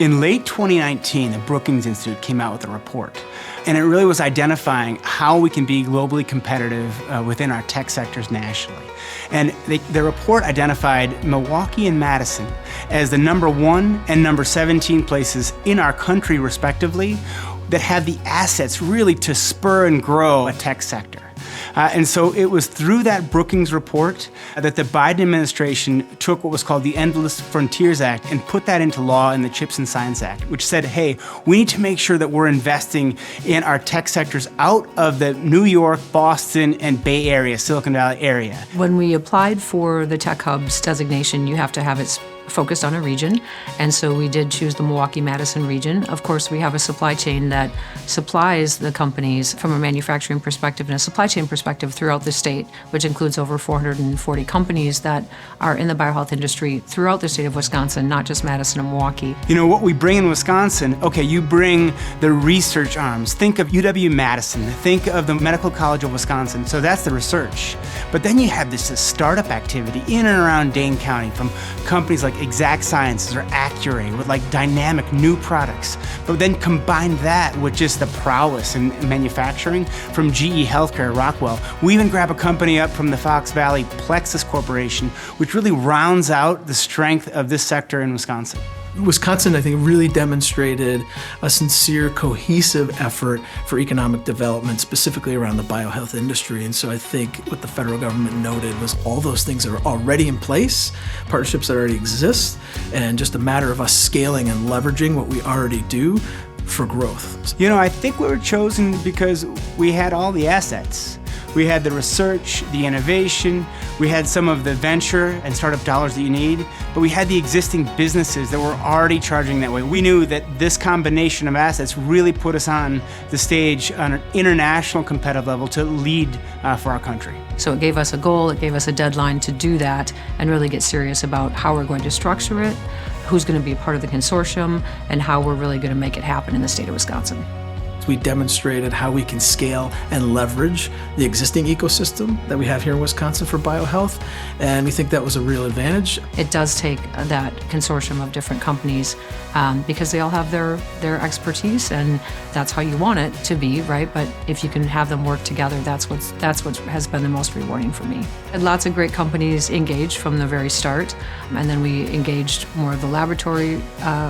In late 2019, the Brookings Institute came out with a report, and it really was identifying how we can be globally competitive within our tech sectors nationally. And the report identified Milwaukee and Madison as the #1 and #17 places in our country, respectively, that have the assets really to spur and grow a tech sector. And so it was through that Brookings report that the Biden administration took what was called the Endless Frontiers Act and put that into law in the CHIPS and Science Act, which said, hey, we need to make sure that we're investing in our tech sectors out of the New York, Boston, and Bay Area, Silicon Valley area. When we applied for the Tech Hubs designation, you have to have it focused on a region, and so we did choose the Milwaukee-Madison region. Of course, we have a supply chain that supplies the companies from a manufacturing perspective and a supply chain perspective throughout the state, which includes over 440 companies that are in the biohealth industry throughout the state of Wisconsin, not just Madison and Milwaukee. You know, what we bring in Wisconsin, okay, you bring the research arms. Think of UW-Madison, think of the Medical College of Wisconsin, so that's the research. But then you have this startup activity in and around Dane County from companies like Exact Sciences or Accuray with like dynamic new products. But then combine that with just the prowess in manufacturing from GE Healthcare, Rockwell. We even grab a company up from the Fox Valley, Plexus Corporation, which really rounds out the strength of this sector in Wisconsin. Wisconsin, I think, really demonstrated a sincere, cohesive effort for economic development, specifically around the biohealth industry. And so I think what the federal government noted was all those things that are already in place, partnerships that already exist, and just a matter of us scaling and leveraging what we already do for growth. You know, I think we were chosen because we had all the assets. We had the research, the innovation, we had some of the venture and startup dollars that you need, but we had the existing businesses that were already charging that way. We knew that this combination of assets really put us on the stage on an international competitive level to lead for our country. So it gave us a goal, it gave us a deadline to do that and really get serious about how we're going to structure it, who's going to be a part of the consortium, and how we're really going to make it happen in the state of Wisconsin. We demonstrated how we can scale and leverage the existing ecosystem that we have here in Wisconsin for biohealth, and we think that was a real advantage. It does take that consortium of different companies because they all have their expertise, and that's how you want it to be, right? But if you can have them work together, that's what has been the most rewarding for me. And lots of great companies engaged from the very start, and then we engaged more of the laboratory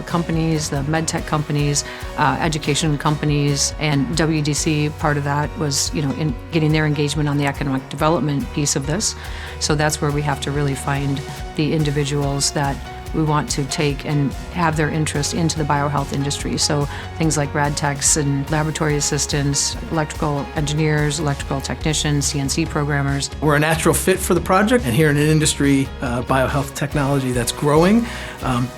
companies, the med tech companies, education companies. And WEDC, part of that was, in getting their engagement on the economic development piece of this. So that's where we have to really find the individuals that we want to take and have their interest into the biohealth industry. So things like rad techs and laboratory assistants, electrical engineers, electrical technicians, CNC programmers. We're a natural fit for the project, and here in an industry, biohealth technology that's growing,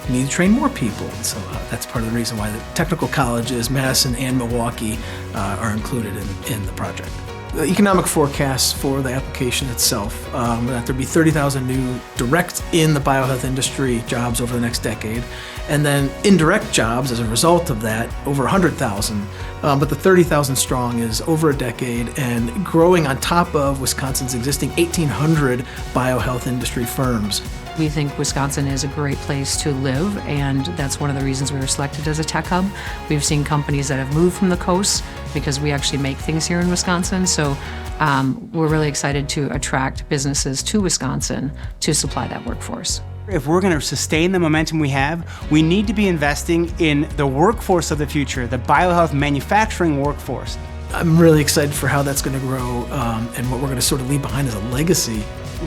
we need to train more people. And so that's part of the reason why the technical colleges, Madison and Milwaukee, are included in the project. The economic forecasts for the application itself, that there'll be 30,000 new direct in the biohealth industry jobs over the next decade, and then indirect jobs as a result of that, over 100,000. But the 30,000 strong is over a decade and growing on top of Wisconsin's existing 1,800 biohealth industry firms. We think Wisconsin is a great place to live, and that's one of the reasons we were selected as a tech hub. We've seen companies that have moved from the coast because we actually make things here in Wisconsin. So we're really excited to attract businesses to Wisconsin to supply that workforce. If we're going to sustain the momentum we have, we need to be investing in the workforce of the future, the biohealth manufacturing workforce. I'm really excited for how that's going to grow and what we're going to sort of leave behind as a legacy.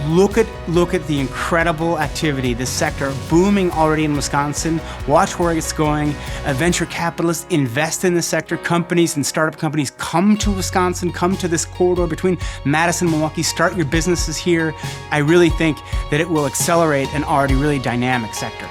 Look at the incredible activity, this sector booming already in Wisconsin. Watch where it's going. Venture capitalists invest in the sector. Companies and startup companies come to Wisconsin, come to this corridor between Madison and Milwaukee, start your businesses here. I really think that it will accelerate an already really dynamic sector.